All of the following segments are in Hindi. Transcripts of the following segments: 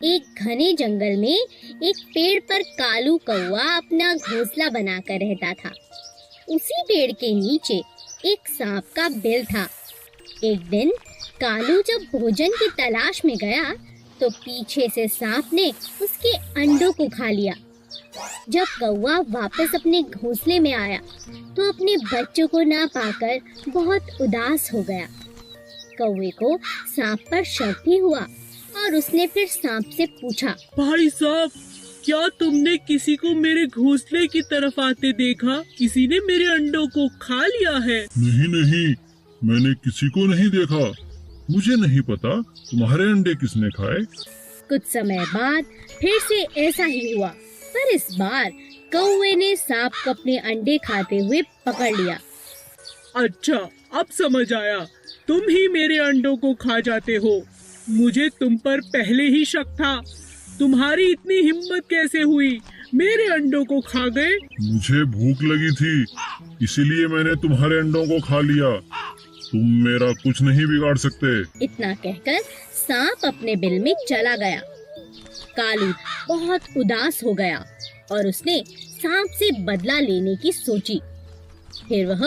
एक घने जंगल में एक पेड़ पर कालू कौवा अपना घोंसला बनाकर रहता था। उसी पेड़ के नीचे एक सांप का बिल था। एक दिन कालू जब भोजन की तलाश में गया तो पीछे से सांप ने उसके अंडों को खा लिया। जब कौवा वापस अपने घोंसले में आया तो अपने बच्चों को ना पाकर बहुत उदास हो गया। कौवे को सांप पर शक भी हुआ और उसने फिर सांप से पूछा, भाई साहब, क्या तुमने किसी को मेरे घोंसले की तरफ आते देखा? किसी ने मेरे अंडों को खा लिया है? नहीं नहीं, मैंने किसी को नहीं देखा। मुझे नहीं पता तुम्हारे अंडे किसने खाए। कुछ समय बाद फिर से ऐसा ही हुआ, पर इस बार कौवे ने सांप को अपने अंडे खाते हुए पकड़ लिया। अच्छा, अब समझ आया, तुम ही मेरे अंडों को खा जाते हो। मुझे तुम पर पहले ही शक था। तुम्हारी इतनी हिम्मत कैसे हुई? मेरे अंडों को खा गए। मुझे भूख लगी थी, इसीलिए मैंने तुम्हारे अंडों को खा लिया। तुम मेरा कुछ नहीं बिगाड़ सकते। इतना कहकर सांप अपने बिल में चला गया। कालू बहुत उदास हो गया और उसने सांप से बदला लेने की सोची। फिर वह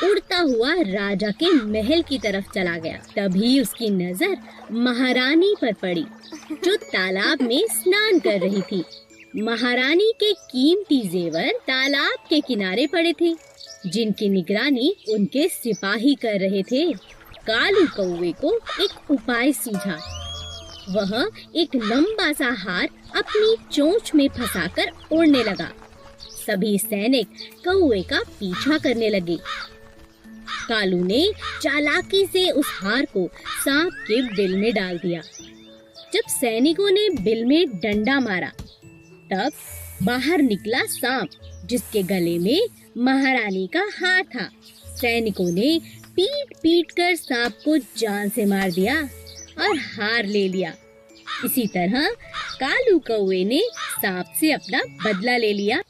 उड़ता हुआ राजा के महल की तरफ चला गया। तभी उसकी नजर महारानी पर पड़ी, जो तालाब में स्नान कर रही थी। महारानी के कीमती जेवर तालाब के किनारे पड़े थे, जिनकी निगरानी उनके सिपाही कर रहे थे। कालू कौवे को एक उपाय सूझा। वह एक लंबा सा हार अपनी चोंच में फंसाकर उड़ने लगा। सभी सैनिक कौवे का पीछा करने लगे। कालू ने चालाकी से उस हार को सांप के बिल में डाल दिया। जब सैनिकों ने बिल में डंडा मारा, तब बाहर निकला सांप, जिसके गले में महारानी का हार था। सैनिकों ने पीट पीट कर सांप को जान से मार दिया और हार ले लिया। इसी तरह कालू कौवे ने सांप से अपना बदला ले लिया।